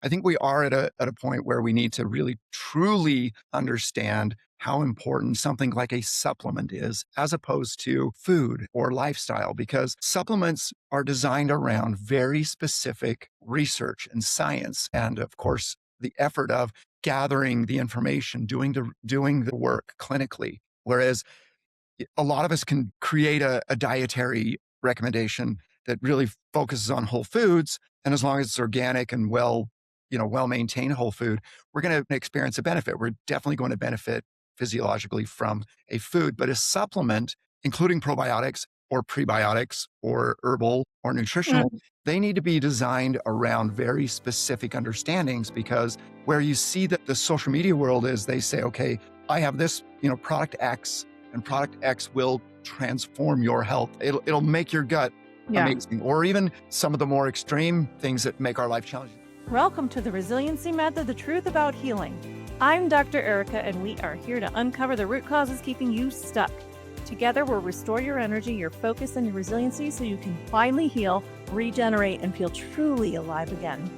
I think we are at a point where we need to really truly understand how important something like a supplement is as opposed to food or lifestyle, because supplements are designed around very specific research and science. And of course, the effort of gathering the information, doing the work clinically. Whereas a lot of us can create a dietary recommendation that really focuses on whole foods. And as long as it's organic and well maintained whole food, we're going to experience a benefit. We're definitely going to benefit physiologically from a food, but a supplement, including probiotics or prebiotics or herbal or nutritional, they need to be designed around very specific understandings, because where you see that the social media world is, they say, okay, I have this, product X, and product X will transform your health. It'll make your gut amazing, or even some of the more extreme things that make our life challenging. Welcome to the Resiliency Method, the truth about healing. I'm Dr. Erika, and we are here to uncover the root causes keeping you stuck. Together, we'll restore your energy, your focus, and your resiliency so you can finally heal, regenerate, and feel truly alive again.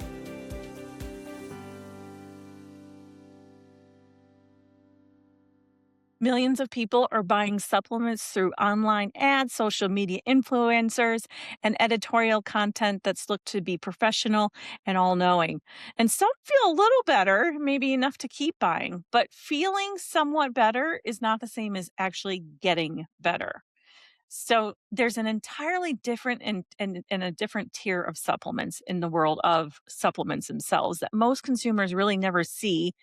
Millions of people are buying supplements through online ads, social media influencers, and editorial content that's looked to be professional and all-knowing. And some feel a little better, maybe enough to keep buying, but feeling somewhat better is not the same as actually getting better. So there's an entirely different and a different tier of supplements in the world of supplements themselves that most consumers really never see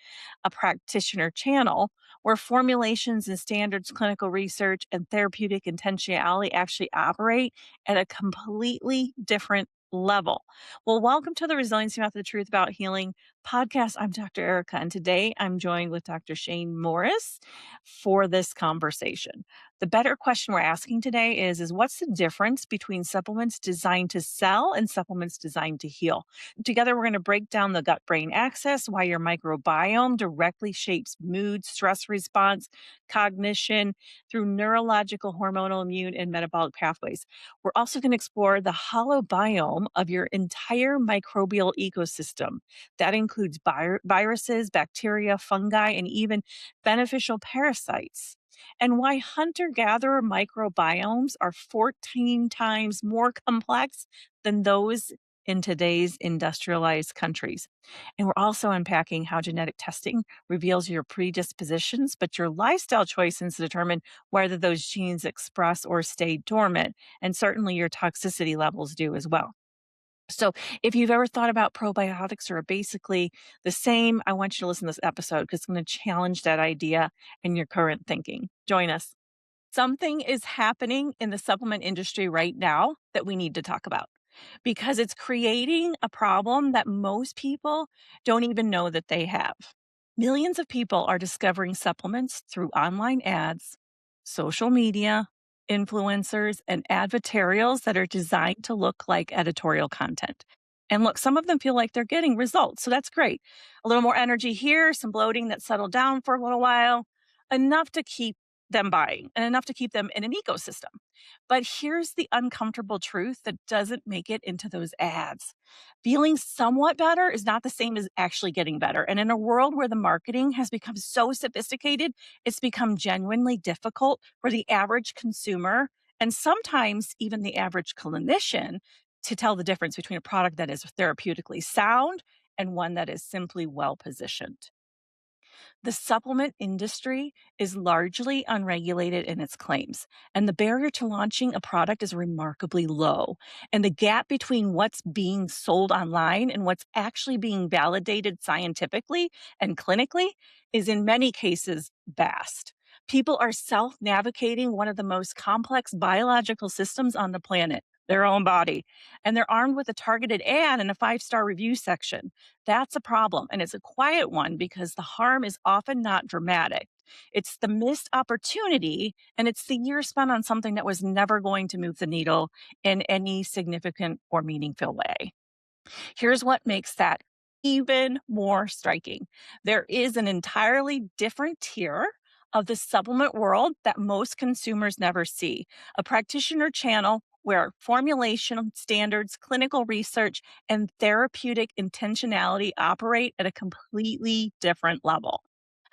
a practitioner channel where formulations and standards, clinical research, and therapeutic intentionality actually operate at a completely different level. Well, welcome to the Resiliency Method, the Truth About Healing podcast. I'm Dr. Erika, and today I'm joined with Dr. Shayne Morris for this conversation. The better question we're asking today is what's the difference between supplements designed to sell and supplements designed to heal? Together, we're going to break down the gut-brain axis, why your microbiome directly shapes mood, stress response, cognition through neurological, hormonal, immune, and metabolic pathways. We're also going to explore the holobiome of your entire microbial ecosystem. That includes viruses, bacteria, fungi, and even beneficial parasites, and why hunter-gatherer microbiomes are 14 times more complex than those in today's industrialized countries. And we're also unpacking how genetic testing reveals your predispositions, but your lifestyle choices determine whether those genes express or stay dormant. And certainly your toxicity levels do as well. So if you've ever thought about probiotics are basically the same, I want you to listen to this episode because it's going to challenge that idea and your current thinking. Join us. Something is happening in the supplement industry right now that we need to talk about because it's creating a problem that most people don't even know that they have. Millions of people are discovering supplements through online ads, social media, influencers, and advertorials that are designed to look like editorial content. And look, some of them feel like they're getting results, so that's great. A little more energy here, some bloating that settled down for a little while, enough to keep them buying and enough to keep them in an ecosystem. But here's the uncomfortable truth that doesn't make it into those ads. Feeling somewhat better is not the same as actually getting better. And in a world where the marketing has become so sophisticated, it's become genuinely difficult for the average consumer and sometimes even the average clinician to tell the difference between a product that is therapeutically sound and one that is simply well positioned. The supplement industry is largely unregulated in its claims, and the barrier to launching a product is remarkably low. And the gap between what's being sold online and what's actually being validated scientifically and clinically is in many cases vast. People are self-navigating one of the most complex biological systems on the planet, their own body, and they're armed with a targeted ad and a 5-star review section. That's a problem, and it's a quiet one because the harm is often not dramatic. It's the missed opportunity, and it's the year spent on something that was never going to move the needle in any significant or meaningful way. Here's what makes that even more striking. There is an entirely different tier of the supplement world that most consumers never see, a practitioner channel where formulation standards, clinical research, and therapeutic intentionality operate at a completely different level.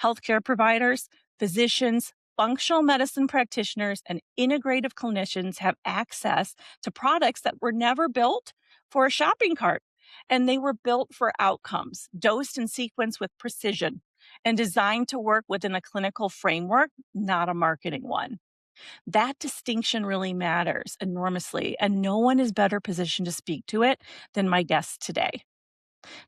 Healthcare providers, physicians, functional medicine practitioners, and integrative clinicians have access to products that were never built for a shopping cart. And they were built for outcomes, dosed and sequenced with precision, and designed to work within a clinical framework, not a marketing one. That distinction really matters enormously, and no one is better positioned to speak to it than my guest today.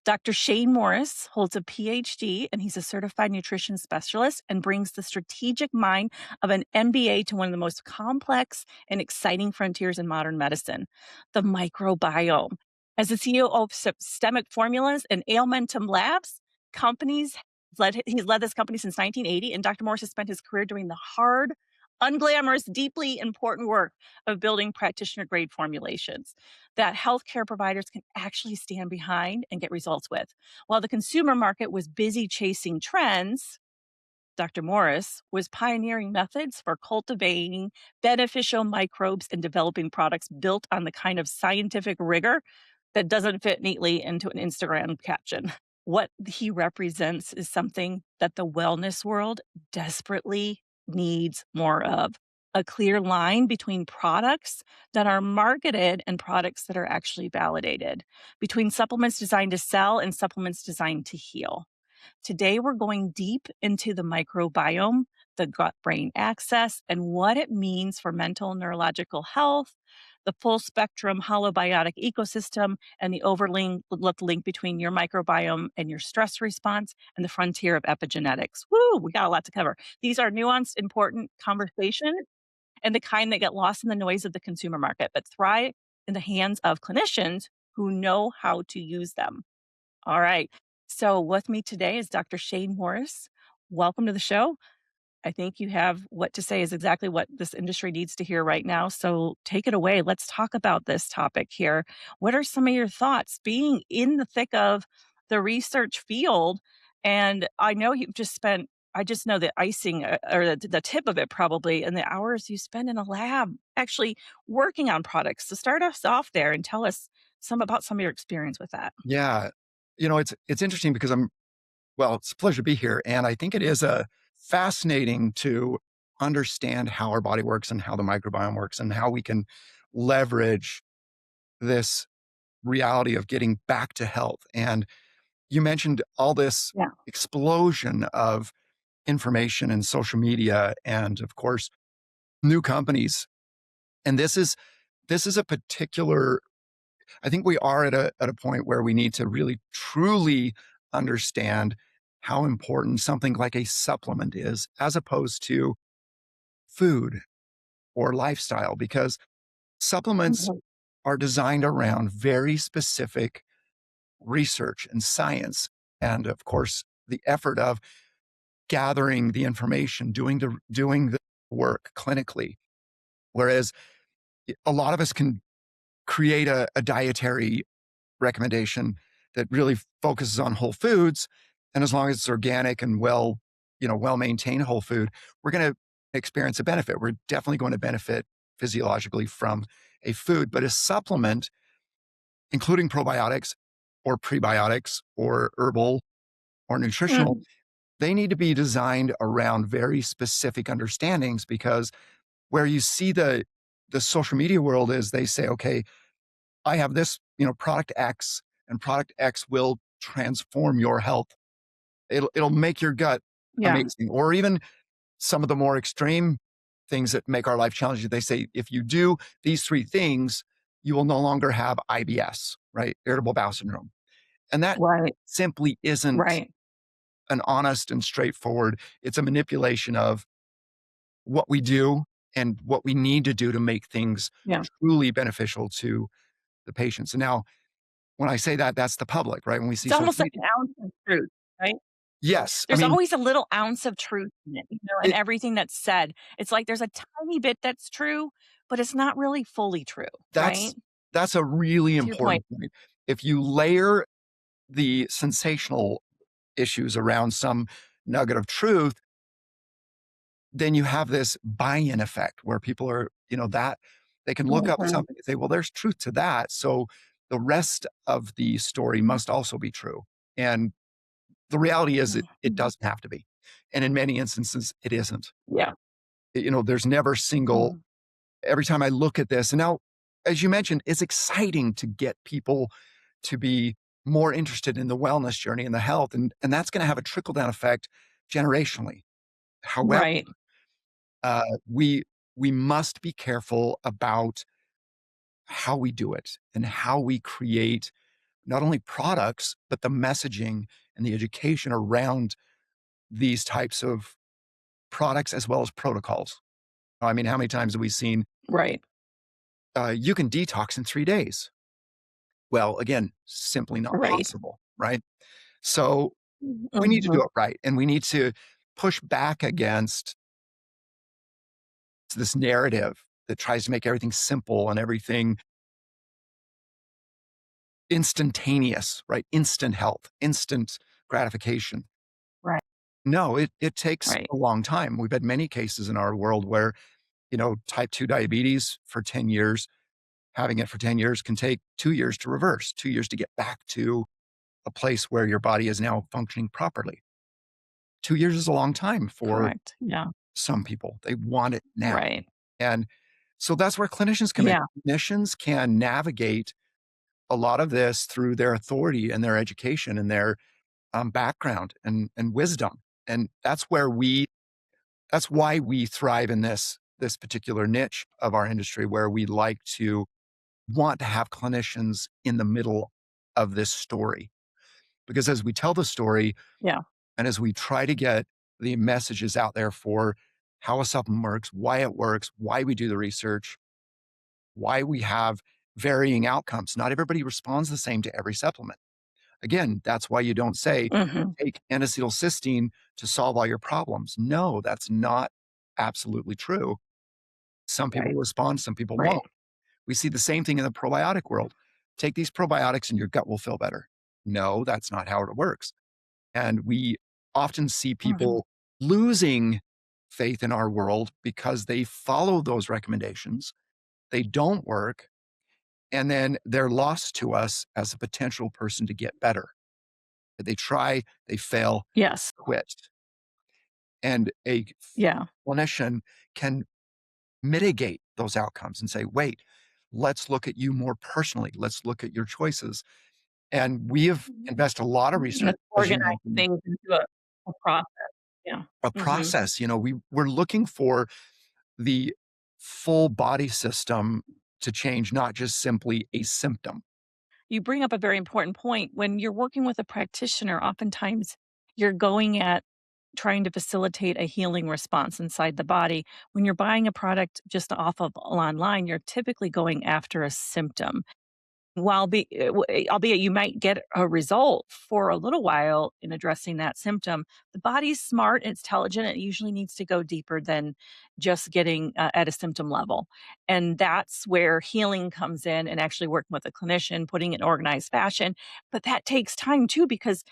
Dr. Shayne Morris holds a PhD and he's a certified nutrition specialist and brings the strategic mind of an MBA to one of the most complex and exciting frontiers in modern medicine, the microbiome. As the CEO of Systemic Formulas and Alimentum Labs, companies he's led this company since 1980, and Dr. Morris has spent his career doing the hard, unglamorous, deeply important work of building practitioner grade formulations that healthcare providers can actually stand behind and get results with. While the consumer market was busy chasing trends, Dr. Morris was pioneering methods for cultivating beneficial microbes and developing products built on the kind of scientific rigor that doesn't fit neatly into an Instagram caption. What he represents is something that the wellness world desperately needs more of, a clear line between products that are marketed and products that are actually validated, between supplements designed to sell and supplements designed to heal. Today, we're going deep into the microbiome, the gut brain axis, and what it means for mental and neurological health, the full spectrum holobiotic ecosystem, and the overlooked link between your microbiome and your stress response, and the frontier of epigenetics. Woo, we got a lot to cover. These are nuanced, important conversations and the kind that get lost in the noise of the consumer market, but thrive in the hands of clinicians who know how to use them. All right. So with me today is Dr. Shayne Morris. Welcome to the show. I think you have what to say is exactly what this industry needs to hear right now. So take it away. Let's talk about this topic here. What are some of your thoughts being in the thick of the research field? And I know you've just spent, I just know the icing or the tip of it probably, and the hours you spend in a lab actually working on products. So start us off there and tell us some about some of your experience with that. Yeah. It's interesting because it's a pleasure to be here. And I think it is fascinating to understand how our body works and how the microbiome works and how we can leverage this reality of getting back to health. And you mentioned all this Yeah. explosion of information and social media and of course new companies. And this is a particular, I think we are at a point where we need to really truly understand how important something like a supplement is as opposed to food or lifestyle, because supplements Mhm. are designed around very specific research and science. And of course, the effort of gathering the information, doing the work clinically. Whereas a lot of us can create a dietary recommendation that really focuses on whole foods. And as long as it's organic and well maintained whole food, we're going to experience a benefit. We're definitely going to benefit physiologically from a food, but a supplement, including probiotics or prebiotics or herbal or nutritional, Mm. they need to be designed around very specific understandings, because where you see the social media world is they say, okay, I have this, product X, and product X will transform your health. It'll make your gut Yeah. amazing. Or even some of the more extreme things that make our life challenging. They say if you do these three things, you will no longer have IBS, right? Irritable bowel syndrome. And that Right. simply isn't Right. an honest and straightforward. It's a manipulation of what we do and what we need to do to make things Yeah. truly beneficial to the patients. And now, when I say that, that's the public, right? When we see It's social almost like media. an ounce of truth, right? Yes. I There's mean, always a little ounce of truth in it, in it everything that's said. It's like there's a tiny bit that's true, but it's not really fully true, right? that's that's a really To your point. important point. If you layer the sensational issues around some nugget of truth, then you have this buy-in effect where people are, that They can look up Mhm. something and say, well, there's truth to that. So the rest of the story must also be true. And the reality is it Mhm. doesn't have to be. And in many instances, it isn't. Yeah. There's never single, Mhm. every time I look at this, and now, as you mentioned, it's exciting to get people to be more interested in the wellness journey and the health. And that's going to have a trickle down effect generationally. However, Right. uh, we we must be careful about how we do it and how we create not only products, but the messaging and the education around these types of products as well as protocols. I mean, how many times have we seen, Right. you can detox in 3 days? Well, again, simply not Right. possible, right? So we need to do Mhm. it right. And we need to push back against this narrative that tries to make everything simple and everything instantaneous, right? Instant health, instant gratification. Right. No, it takes Right. a long time. We've had many cases in our world where, type 2 diabetes for 10 years, having it for 10 years can take 2 years to reverse, 2 years to get back to a place where your body is now functioning properly. 2 years is a long time for Correct. Yeah. some people. They want it now. Right. And so that's where clinicians come in. Yeah. Clinicians can navigate a lot of this through their authority and their education and their background and wisdom. And that's why we thrive in this particular niche of our industry where we like to want to have clinicians in the middle of this story. Because as we tell the story Yeah. and as we try to get the messages out there for how a supplement works, why we do the research, why we have varying outcomes. Not everybody responds the same to every supplement. Again, that's why you don't say, Mhm. take N-acetylcysteine to solve all your problems. No, that's not absolutely true. Some people Right. will respond, some people Right. won't. We see the same thing in the probiotic world. Take these probiotics and your gut will feel better. No, that's not how it works. And we often see Mhm. people losing faith in our world because they follow those recommendations. They don't work. And then they're lost to us as a potential person to get better. They try, they fail, Yes. quit. And a Yeah. clinician can mitigate those outcomes and say, wait, let's look at you more personally. Let's look at your choices. And we have invested a lot of research, Let's as you organize mentioned, things into a process. Yeah. a Mhm. process. We're looking for the full body system to change, not just simply a symptom. You bring up a very important point. When you're working with a practitioner, oftentimes you're going at trying to facilitate a healing response inside the body. When you're buying a product just off of online, you're typically going after a symptom. Albeit you might get a result for a little while in addressing that symptom, the body's smart, it's intelligent, it usually needs to go deeper than just getting, at a symptom level, and that's where healing comes in and actually working with a clinician, putting it in organized fashion, but that takes time too because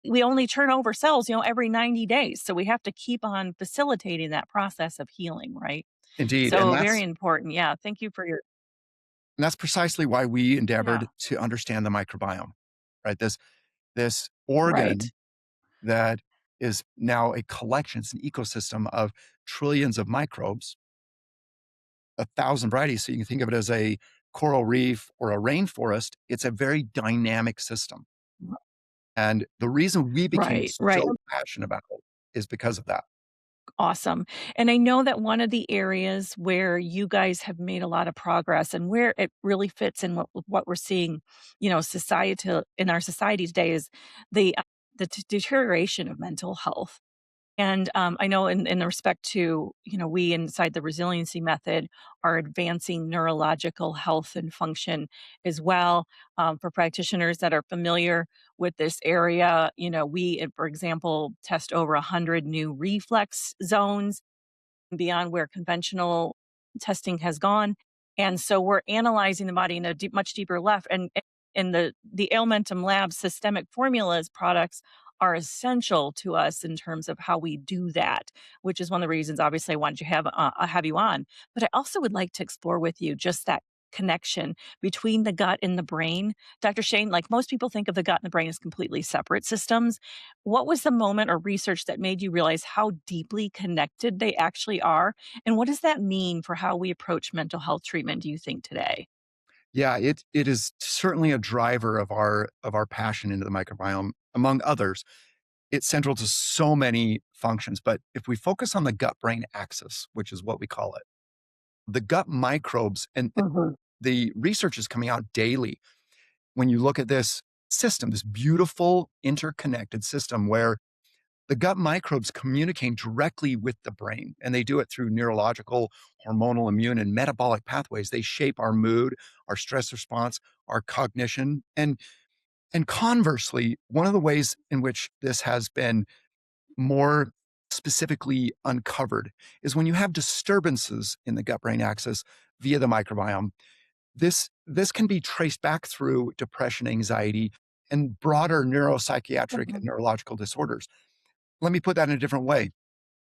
we only turn over cells, every 90 days, so we have to keep on facilitating that process of healing, right? Indeed. And So, very that's important, yeah, thank you for your and that's precisely why we yeah, endeavored to understand the microbiome, right? This right. organ that is now a collection, it's an ecosystem of trillions of microbes, 1,000 varieties. So you can think of it as a coral reef or a rainforest. It's a very dynamic system. And the reason we became Right, right. so passionate about it is because of that. Awesome. And I know that one of the areas where you guys have made a lot of progress and where it really fits in what we're seeing, societal in our society today is the deterioration of mental health. And, I know in the respect to, we inside the resiliency method are advancing neurological health and function as well. For practitioners that are familiar with this area, for example, test over 100 new reflex zones beyond where conventional testing has gone. And so we're analyzing the body in a much deeper left. And in the Alimentum Labs systemic formulas products are essential to us in terms of how we do that, which is one of the reasons, obviously, I wanted to have you on. But I also would like to explore with you just that connection between the gut and the brain. Dr. Shayne, like most people think of the gut and the brain as completely separate systems. What was the moment or research that made you realize how deeply connected they actually are? And what does that mean for how we approach mental health treatment, do you think, today? Yeah, it is certainly a driver of our passion into the microbiome, among others. It's central to so many functions, but if we focus on the gut-brain axis, which is what we call it, the gut microbes and Mhm. the research is coming out daily. When you look at this system, this beautiful interconnected system where the gut microbes communicate directly with the brain, and they do it through neurological, hormonal, immune, and metabolic pathways. They shape our mood, our stress response, our cognition. And conversely, one of the ways in which this has been more specifically uncovered is when you have disturbances in the gut brain axis via the microbiome. This can be traced back through depression, anxiety, and broader neuropsychiatric and Mhm. neurological disorders. Let me put that in a different way.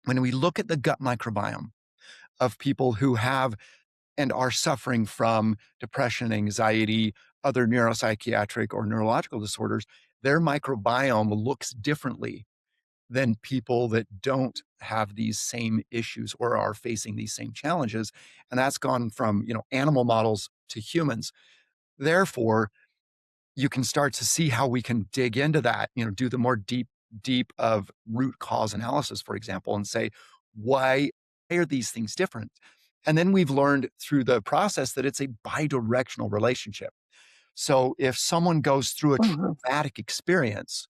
When we look at the gut microbiome of people who have and are suffering from depression, anxiety, other neuropsychiatric or neurological disorders, their microbiome looks differently than people that don't have these same issues or are facing these same challenges. And that's gone from, animal models to humans. Therefore, you can start to see how we can dig into that, do the more deep of root cause analysis, for example, and say, why are these things different? And then we've learned through the process that it's a bidirectional relationship. So if someone goes through a Mhm. traumatic experience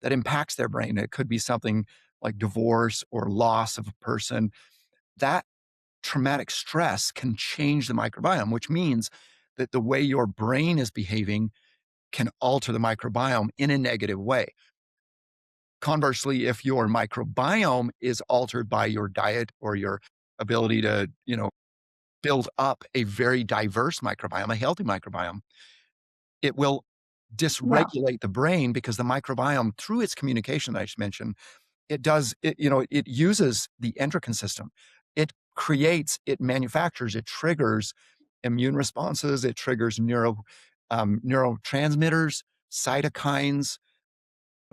that impacts their brain, it could be something like divorce or loss of a person, that traumatic stress can change the microbiome, which means that the way your brain is behaving can alter the microbiome in a negative way. Conversely, if your microbiome is altered by your diet or your ability to, build up a very diverse microbiome, a healthy microbiome, it will Yeah. dysregulate the brain because the microbiome, through its communication that I just mentioned, it uses the endocrine system. It manufactures, it triggers immune responses, it triggers neurotransmitters, cytokines,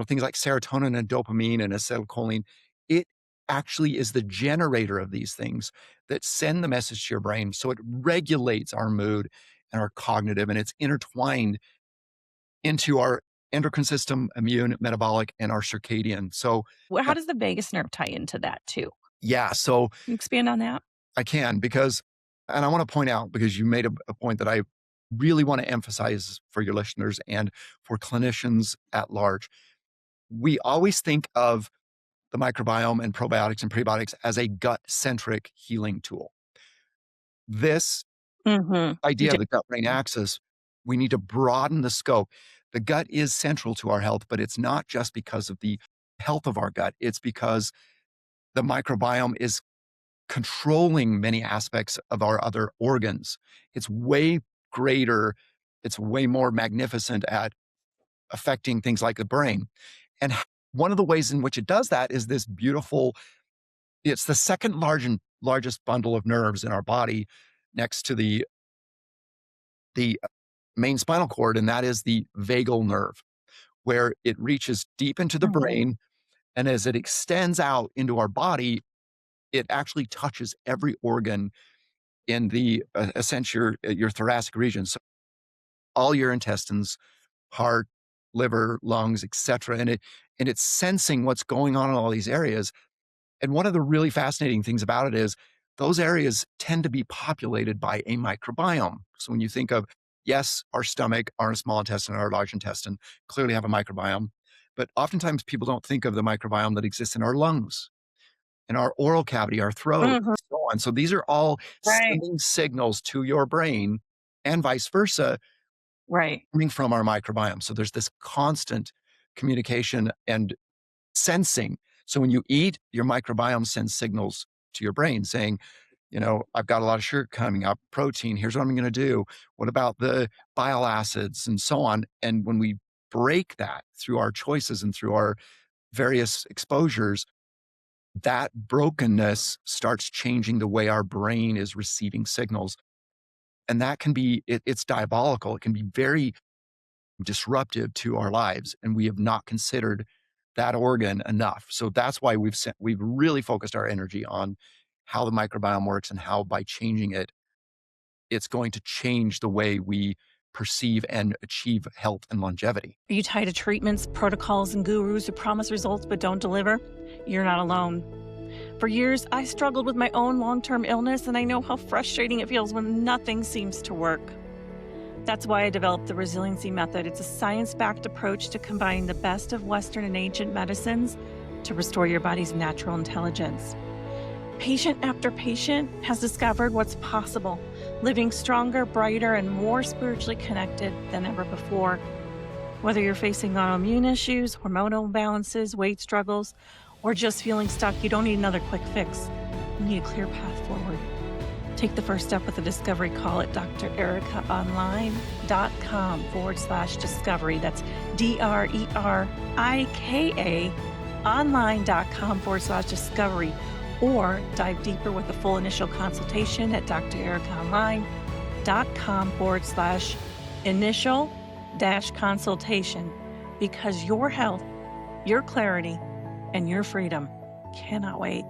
things like serotonin and dopamine and acetylcholine. It actually is the generator of these things that send the message to your brain. So it regulates our mood and our cognitive, and it's intertwined into our endocrine system, immune, metabolic, and our circadian. So, Well, how uh, does the vagus nerve tie into that too? yeah, so Can you expand on that? I can because, and I want to point out because you made a point that I really want to emphasize for your listeners and for clinicians at large. We always think of the microbiome and probiotics and prebiotics as a gut centric healing tool. This Mhm. You idea do. of the gut brain axis, we need to broaden the scope. The gut is central to our health, but it's not just because of the health of our gut, it's because the microbiome is controlling many aspects of our other organs. It's way greater, it's way more magnificent at affecting things like the brain. And one of the ways in which it does that is this beautiful, it's the second largest bundle of nerves in our body next to the main spinal cord, and that is the vagal nerve, where it reaches deep into the Mhm. brain. And as it extends out into our body, it actually touches every organ in the essentially your thoracic region. So all your intestines, heart, liver, lungs, etc. And it's sensing what's going on in all these areas. And one of the really fascinating things about it is those areas tend to be populated by a microbiome. So when you think of, yes, our stomach, our small intestine, our large intestine clearly have a microbiome, but oftentimes people don't think of the microbiome that exists in our lungs, in our oral cavity, our throat, Mhm. and so on. So these are all Right. sending signals to your brain and vice versa Right. coming from our microbiome. So there's this constant communication and sensing. So when you eat, your microbiome sends signals to your brain saying, I've got a lot of sugar coming up, protein, here's what I'm going to do. What about the bile acids and so on? And when we break that through our choices and through our various exposures, that brokenness starts changing the way our brain is receiving signals. And that can be, it's diabolical. It can be very disruptive to our lives. And we have not considered that organ enough. So that's why we've really focused our energy on how the microbiome works and how by changing it, it's going to change the way we perceive and achieve health and longevity. Are you tired of treatments, protocols, and gurus who promise results but don't deliver? You're not alone. For years, I struggled with my own long term illness, and I know how frustrating it feels when nothing seems to work. That's why I developed the Resiliency method. It's a science backed approach to combining the best of Western and ancient medicines to restore your body's natural intelligence. Patient after patient has discovered what's possible, living stronger, brighter, and more spiritually connected than ever before. Whether you're facing autoimmune issues, hormonal imbalances, weight struggles, or just feeling stuck, you don't need another quick fix. You need a clear path forward. Take the first step with a discovery call at drerikaonline.com/discovery. That's DRERIKA online.com/discovery. Or dive deeper with a full initial consultation at drerikaonline.com/initial-consultation, because your health, your clarity, and your freedom cannot wait.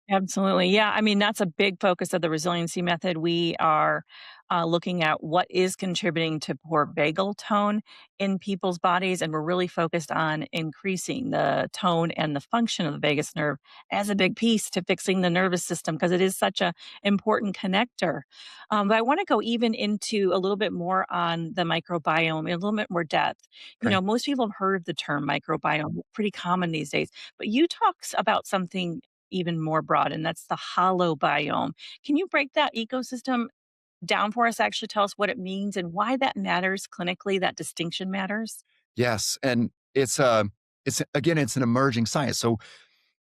Absolutely. Yeah. I mean, that's a big focus of the resiliency method. We are looking at what is contributing to poor vagal tone in people's bodies. And we're really focused on increasing the tone and the function of the vagus nerve as a big piece to fixing the nervous system, because it is such a important connector. But I want to go even into a little bit more on the microbiome, a little bit more depth. You Okay. know, most people have heard of the term microbiome, pretty common these days, but you talks about something even more broad, and that's the holobiome. Can you break that ecosystem down for us, actually tell us what it means and why that matters clinically, that distinction matters? Yes. And it's again, it's an emerging science. So,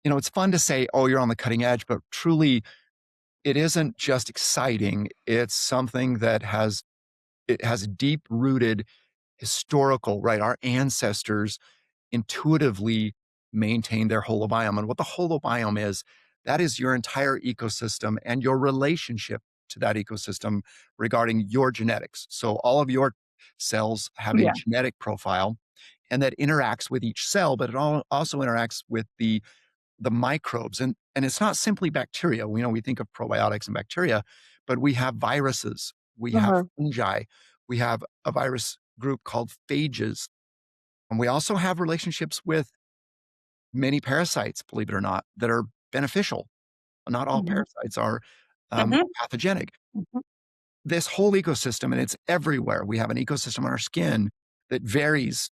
it's fun to say, oh, you're on the cutting edge, but truly it isn't just exciting. It's something that has deep rooted historical, right? Our ancestors intuitively maintain their holobiome. And what the holobiome is, that is your entire ecosystem and your relationship to that ecosystem regarding your genetics. So all of your cells have a Yeah. genetic profile and that interacts with each cell, but it also interacts with the microbes. And it's not simply bacteria. We think of probiotics and bacteria, but we have viruses, we have Uh-huh. fungi, we have a virus group called phages, and we also have relationships with many parasites, believe it or not, that are beneficial. Not all Mhm. parasites are Mhm. pathogenic. Mhm. This whole ecosystem, and it's everywhere. We have an ecosystem on our skin that varies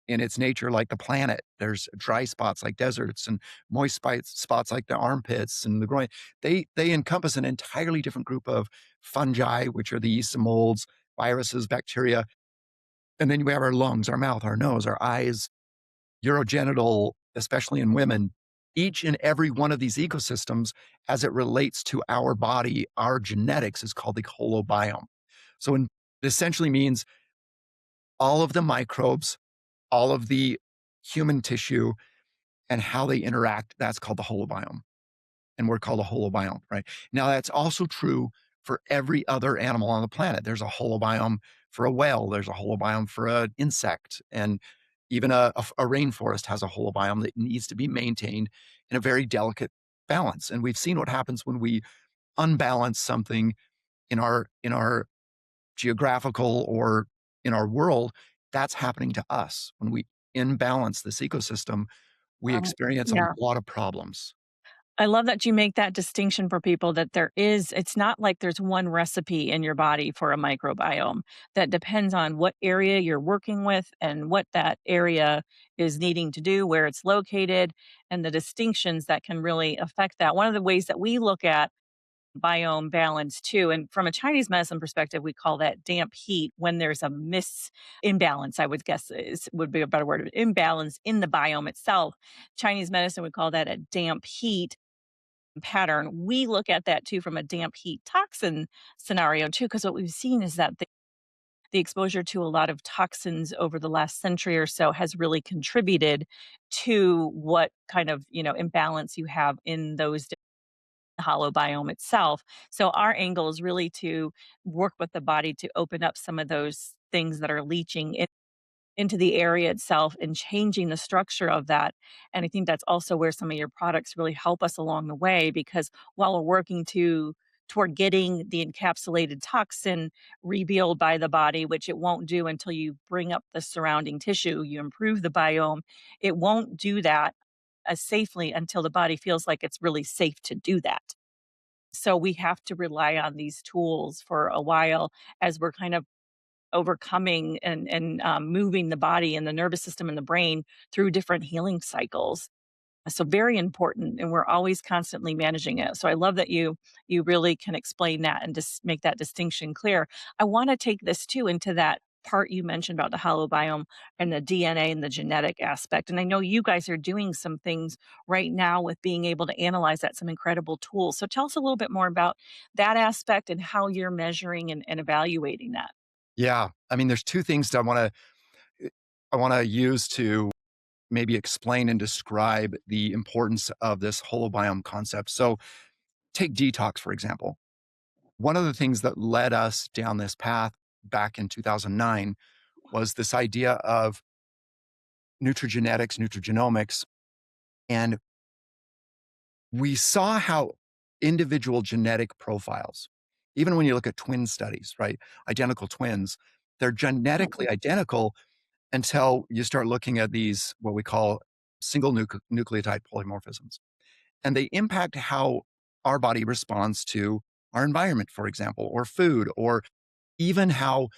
in its nature, like the planet. There's dry spots like deserts and moist spots like the armpits and the groin. They encompass an entirely different group of fungi, which are the yeasts and molds, viruses, bacteria. And then we have our lungs, our mouth, our nose, our eyes, urogenital, especially in women. Each and every one of these ecosystems, as it relates to our body, our genetics, is called the holobiome. So it essentially means all of the microbes, all of the human tissue, and how they interact, that's called the holobiome. And we're called a holobiont, right? Now, that's also true for every other animal on the planet. There's a holobiome for a whale, there's a holobiome for an insect, and even a rainforest has a holobiome that needs to be maintained in a very delicate balance. And we've seen what happens when we unbalance something in our geographical or in our world. That's happening to us. When we imbalance this ecosystem, we experience a Yeah. lot of problems. I love that you make that distinction for people, that it's not like there's one recipe in your body for a microbiome. That depends on what area you're working with and what that area is needing to do, where it's located, and the distinctions that can really affect that. One of the ways that we look at biome balance too. And from a Chinese medicine perspective, we call that damp heat when there's a imbalance, I would guess is would be a better word, imbalance in the biome itself. Chinese medicine would call that a damp heat pattern. We look at that too from a damp heat toxin scenario too, because what we've seen is that the exposure to a lot of toxins over the last century or so has really contributed to what kind of, imbalance you have in those holobiome itself. So our angle is really to work with the body to open up some of those things that are leaching into the area itself and changing the structure of that. And I think that's also where some of your products really help us along the way because while we're working toward getting the encapsulated toxin revealed by the body, which it won't do until you bring up the surrounding tissue, you improve the biome, it won't do that as safely until the body feels like it's really safe to do that. So we have to rely on these tools for a while as we're kind of overcoming and moving the body and the nervous system and the brain through different healing cycles. So very important, and we're always constantly managing it. So I love that you really can explain that and just make that distinction clear. I want to take this too into that part you mentioned about the holobiome and the DNA and the genetic aspect. And I know you guys are doing some things right now with being able to analyze that, some incredible tools. So tell us a little bit more about that aspect and how you're measuring and evaluating that. Yeah. I mean, there's two things that I want to use to maybe explain and describe the importance of this holobiome concept. So take detox, for example. One of the things that led us down this path back in 2009 was this idea of nutrigenetics, nutrigenomics, and we saw how individual genetic profiles, even when you look at twin studies, right? Identical twins, they're genetically identical until you start looking at these, what we call single nucleotide polymorphisms. And they impact how our body responds to our environment, for example, or food, or even how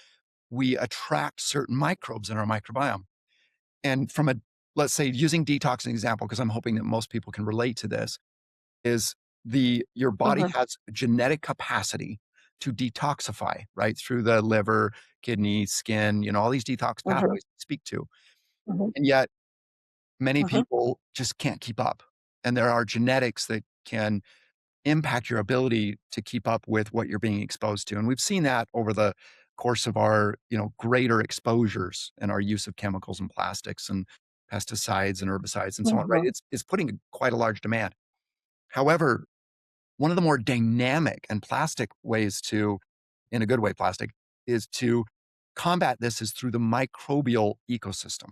we attract certain microbes in our microbiome. And let's say, using detox as an example, because I'm hoping that most people can relate to this, is your body Mhm, has genetic capacity to detoxify, right? Through the liver, kidney, skin, all these detox mhm, pathways we speak to. mhm, And yet many mhm, people just can't keep up. And there are genetics that can impact your ability to keep up with what you're being exposed to. And we've seen that over the course of our, greater exposures and our use of chemicals and plastics and pesticides and herbicides and so on, right? mhm, It's putting quite a large demand. However, one of the more dynamic and plastic ways in a good way, plastic, is to combat this is through the microbial ecosystem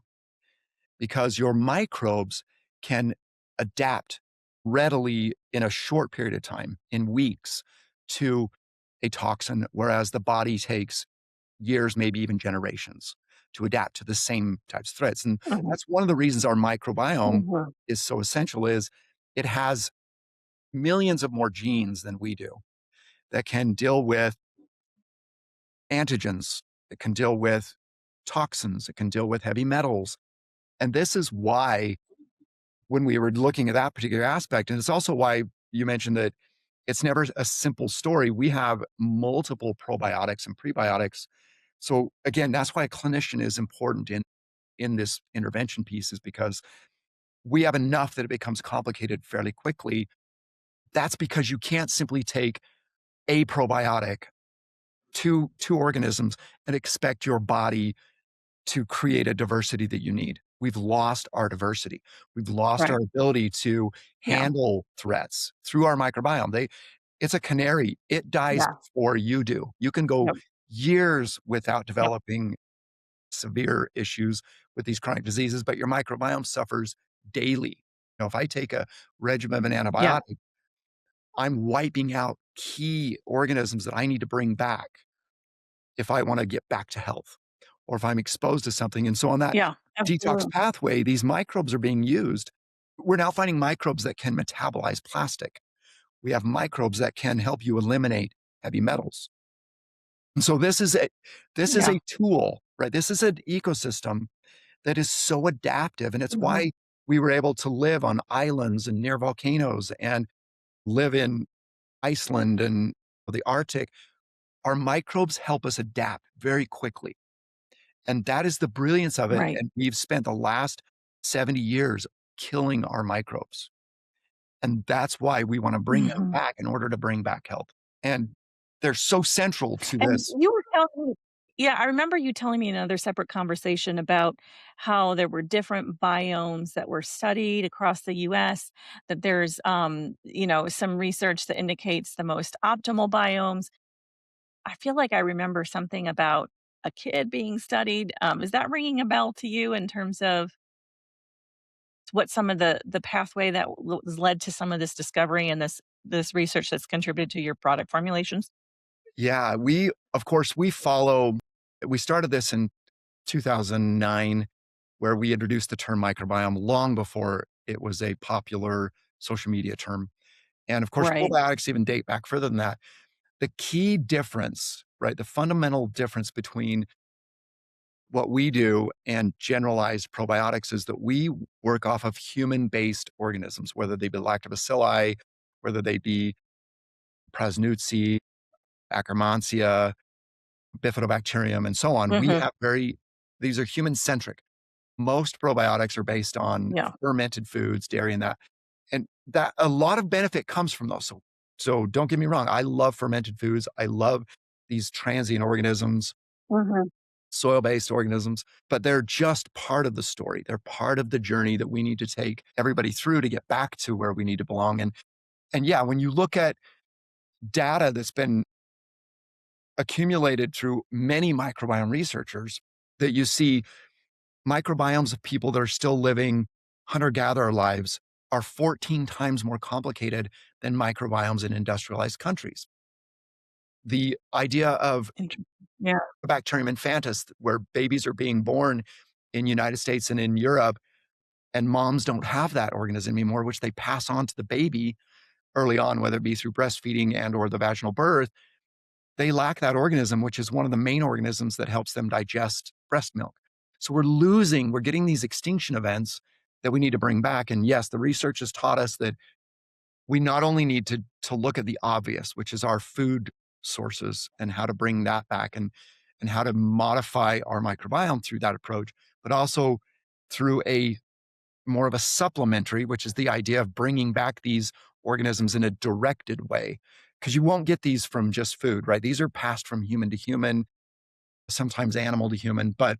because your microbes can adapt readily in a short period of time, in weeks, to a toxin, whereas the body takes years, maybe even generations to adapt to the same types of threats. And mhm, that's one of the reasons our microbiome mhm, is so essential is it has millions of more genes than we do that can deal with antigens, it can deal with toxins, it can deal with heavy metals. And this is why when we were looking at that particular aspect. And it's also why you mentioned that it's never a simple story. We have multiple probiotics and prebiotics. So again, that's why a clinician is important in this intervention piece is because we have enough that it becomes complicated fairly quickly. That's because you can't simply take a probiotic to two organisms and expect your body to create a diversity that you need. We've lost our diversity. We've lost right, our ability to yeah, handle threats through our microbiome. It's a canary. It dies yeah, before you do. You can go yep, years without yep, developing severe issues with these chronic diseases, but your microbiome suffers daily. If I take a regimen of an yeah, antibiotic, I'm wiping out key organisms that I need to bring back if I want to get back to health or if I'm exposed to something. And so on that yeah, detox absolutely, pathway, these microbes are being used. We're now finding microbes that can metabolize plastic. We have microbes that can help you eliminate heavy metals. And so this is yeah, a tool, right? This is an ecosystem that is so adaptive. And it's mhm, why we were able to live on islands and near volcanoes and live in Iceland and the Arctic, our microbes help us adapt very quickly. And that is the brilliance of it. Right. And we've spent the last 70 years killing our microbes. And that's why we want to bring them Mhm. back in order to bring back health. And they're so central to And this. you were telling me yeah, I remember you telling me in another separate conversation about how there were different biomes that were studied across the US, that there's, some research that indicates the most optimal biomes. I feel like I remember something about a kid being studied. Is that ringing a bell to you in terms of what some of the pathway that was led to some of this discovery and this research that's contributed to your product formulations? Yeah, of course, we started this in 2009, where we introduced the term microbiome long before it was a popular social media term. And of course, Right. probiotics even date back further than that. The key difference, right? The fundamental difference between what we do and generalized probiotics is that we work off of human-based organisms, whether they be lactobacilli, whether they be Prausnitzi, Akkermansia, Bifidobacterium, and so on. We Mhm. have these are human-centric. Most probiotics are based on Yeah. fermented foods, dairy, and that a lot of benefit comes from those. So don't get me wrong, I love fermented foods. I love these transient organisms, Mhm. soil-based organisms, but they're just part of the story. They're part of the journey that we need to take everybody through to get back to where we need to belong. And yeah, when you look at data that's been accumulated through many microbiome researchers, that you see microbiomes of people that are still living hunter-gatherer lives are 14 times more complicated than microbiomes in industrialized countries. The idea of Interesting. Yeah. Bacterium infantis, where babies are being born in United States and in Europe, and moms don't have that organism anymore, which they pass on to the baby early on, whether it be through breastfeeding and or the vaginal birth. They lack that organism, which is one of the main organisms that helps them digest breast milk. So we're getting these extinction events that we need to bring back. And yes, the research has taught us that we not only need to look at the obvious, which is our food sources and how to bring that back and how to modify our microbiome through that approach, but also through a more of a supplementary, which is the idea of bringing back these organisms in a directed way. Because you won't get these from just food, right? These are passed from human to human, sometimes animal to human, but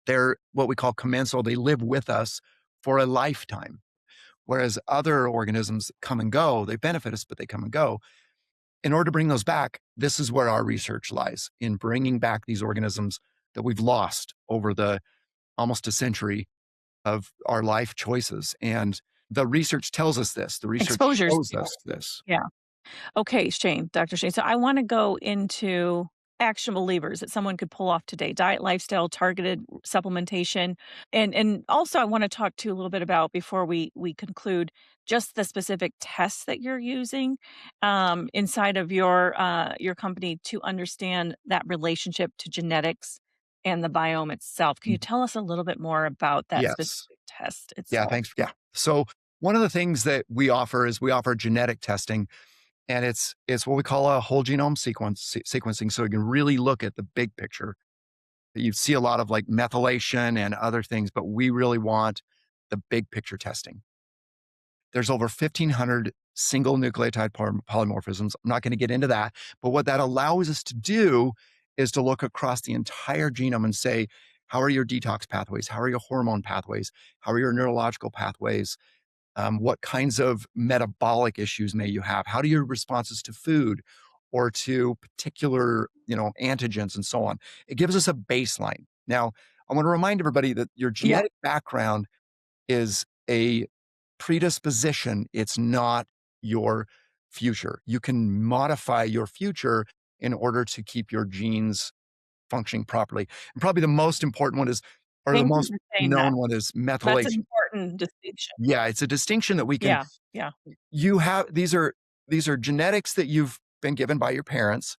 they're what we call commensal. They live with us for a lifetime. Whereas other organisms come and go, they benefit us, but they come and go. In order to bring those back, this is where our research lies in bringing back these organisms that we've lost over the almost a century of our life choices. And the research tells us this. The research Exposures. shows us this. Yeah. Okay, Shane, Dr. Shane. So I want to go into actionable levers that someone could pull off today. Diet, lifestyle, targeted supplementation. And also I want to talk to you a little bit about before we conclude just the specific tests that you're using inside of your company to understand that relationship to genetics and the biome itself. Can you tell us a little bit more about that Yes. specific test Yeah. itself? Thanks. Yeah. So one of the things that we offer is we offer genetic testing, and it's what we call a whole genome sequencing. So you can really look at the big picture. You see a lot of like methylation and other things, but we really want the big picture testing. There's over 1,500 single nucleotide polymorphisms. I'm not going to get into that, but what that allows us to do is to look across the entire genome and say, how are your detox pathways? How are your hormone pathways? How are your neurological pathways? What kinds of metabolic issues may you have? How do your responses to food or to particular, antigens and so on? It gives us a baseline. Now, I want to remind everybody that your Yeah. genetic background is a predisposition. It's not your future. You can modify your future in order to keep your genes functioning properly. And probably the most important one is, or the Thank you most for saying that. known one is That's an methylation. important distinction. Yeah, it's a distinction that we can Yeah. Yeah. you have these are genetics that you've been given by your parents,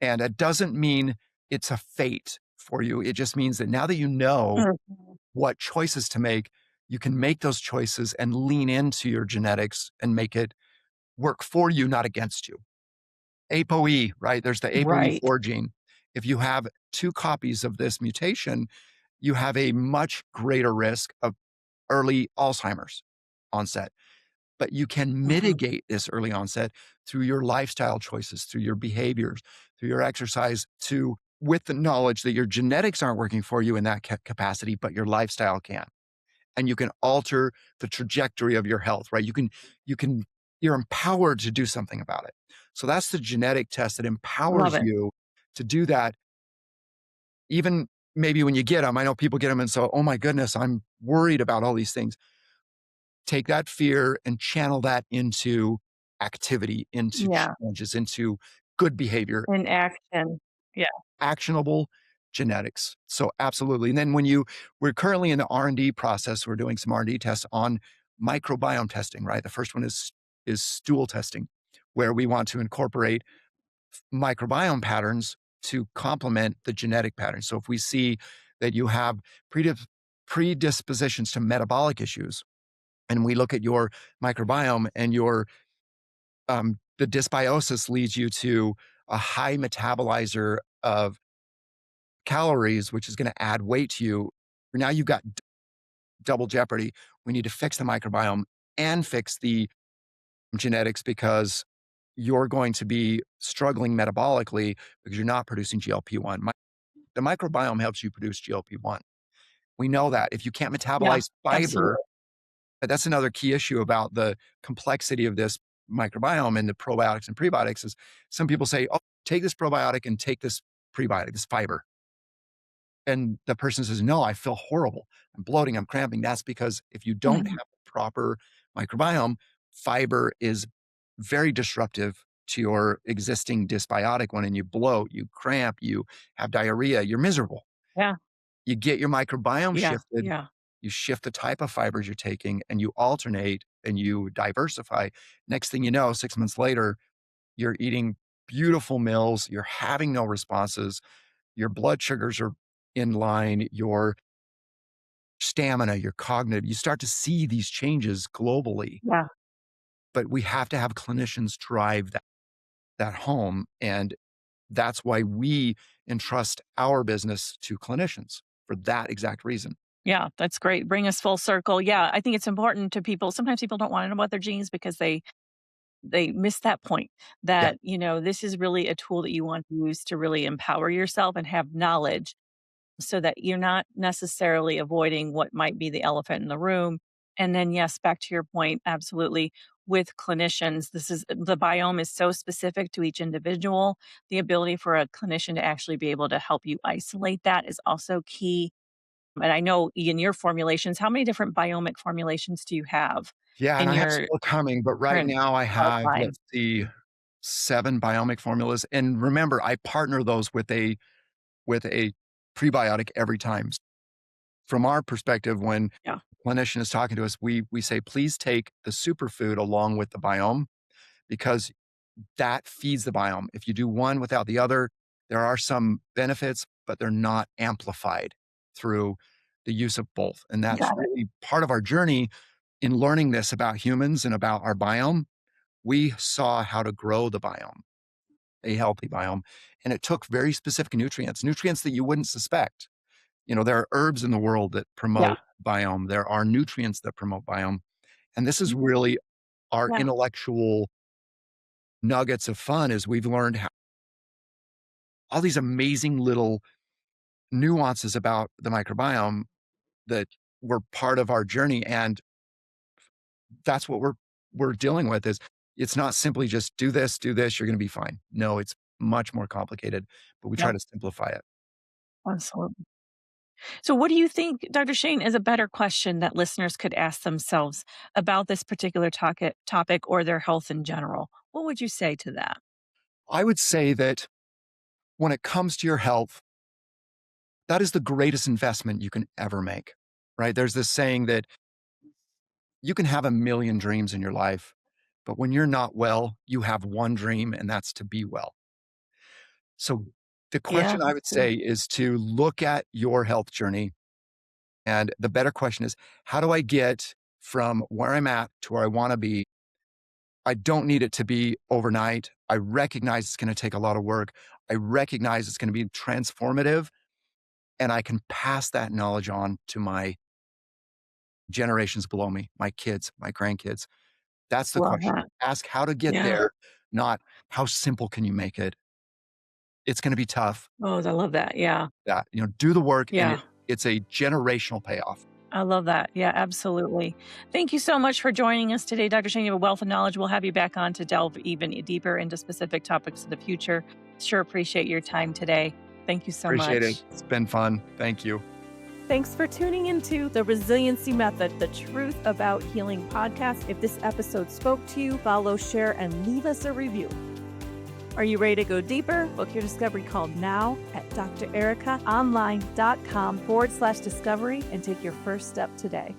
and it doesn't mean it's a fate for you. It just means that now that you know Mhm. what choices to make, you can make those choices and lean into your genetics and make it work for you, not against you. ApoE, right? There's the Right. ApoE4 gene. If you have two copies of this mutation, you have a much greater risk of early Alzheimer's onset. But you can Mhm. mitigate this early onset through your lifestyle choices, through your behaviors, through your exercise, to with the knowledge that your genetics aren't working for you in that capacity, but your lifestyle can. And you can alter the trajectory of your health, right? You can, you're empowered to do something about it. So that's the genetic test that Love empowers it. you to do that. Even maybe when you get them, I know people get them and so, oh my goodness, I'm worried about all these things. Take that fear and channel that into activity, into Yeah. challenges, into good behavior, In action. Yeah. actionable genetics. So absolutely. And then we're currently in the R&D process. We're doing some R&D tests on microbiome testing, right? The first one is stool testing, where we want to incorporate microbiome patterns to complement the genetic patterns. So if we see that you have predispositions to metabolic issues, and we look at your microbiome and the dysbiosis leads you to a high metabolizer of calories, which is going to add weight to you. Now you've got double jeopardy. We need to fix the microbiome and fix the genetics because you're going to be struggling metabolically because you're not producing GLP-1. The microbiome helps you produce GLP-1. We know that if you can't Yeah. metabolize fiber, Absolutely. but that's another key issue about the complexity of this microbiome and the probiotics and prebiotics is some people say, oh, take this probiotic and take this prebiotic, this fiber. And the person says, no, I feel horrible. I'm bloating, I'm cramping. That's because if you don't Mhm. have the proper microbiome, fiber is very disruptive to your existing dysbiotic one. And you bloat, you cramp, you have diarrhea, you're miserable. Yeah. You get your microbiome Yeah. shifted, Yeah. you shift the type of fibers you're taking, and you alternate and you diversify. Next thing you know, 6 months later, you're eating beautiful meals, you're having no responses, your blood sugars are in line, your stamina, your cognitive, you start to see these changes globally. Yeah. But we have to have clinicians drive that home. And that's why we entrust our business to clinicians for that exact reason. Yeah. That's great. Bring us full circle. Yeah. I think it's important to people. Sometimes people don't want to know about their genes because they miss that point Yeah. that, this is really a tool that you want to use to really empower yourself and have knowledge so that you're not necessarily avoiding what might be the elephant in the room. And then, yes, back to your point, absolutely. With clinicians, the biome is so specific to each individual. The ability for a clinician to actually be able to help you isolate that is also key. And I know in your formulations, how many different biomic formulations do you have Yeah, and in I have your some more coming, but right current now I have, pipeline? let's see, 7 biomic formulas, and remember, I partner those with a prebiotic every time. From our perspective, when Yeah. a clinician is talking to us, we say, "Please take the superfood along with the biome," because that feeds the biome. If you do one without the other, there are some benefits, but they're not amplified through the use of both, and that's Got it. really part of our journey in learning this about humans and about our biome. We saw how to grow the biome, a healthy biome, and it took very specific nutrients that you wouldn't suspect. There are herbs in the world that Yeah. promote biome. There are nutrients that promote biome, and this is really our Yeah. intellectual nuggets of fun is we've learned how all these amazing little nuances about the microbiome that were part of our journey, and that's what we're dealing with is it's not simply just do this, you're gonna be fine. No, it's much more complicated, but we Yeah. try to simplify it. Absolutely. So, what do you think, Dr. Shane, is a better question that listeners could ask themselves about this particular topic or their health in general? What would you say to that? I would say that when it comes to your health, that is the greatest investment you can ever make, right? There's this saying that you can have a million dreams in your life, but when you're not well, you have one dream, and that's to be well. So the Yeah, question I that's would true. say is to look at your health journey. And the better question is, how do I get from where I'm at to where I want to be I don't need it to be overnight. I recognize it's going to take a lot of work. I recognize it's going to be transformative, and I can pass that knowledge on to my generations below me, my kids, my grandkids. That's the Love question. that. Ask how to get Yeah. there, not how simple can you make it. It's going to be tough. Oh, I love that. Yeah. Yeah, do the work, and Yeah. it's a generational payoff. I love that. Yeah, absolutely. Thank you so much for joining us today, Dr. Shayne. You have a wealth of knowledge. We'll have you back on to delve even deeper into specific topics of the future. Sure appreciate your time today. Thank you so Appreciate much. it. It's been fun. Thank you. Thanks for tuning into the Resiliency Method, the Truth About Healing podcast. If this episode spoke to you, follow, share, and leave us a review. Are you ready to go deeper? Book your discovery call now at drerikaonline.com/discovery and take your first step today.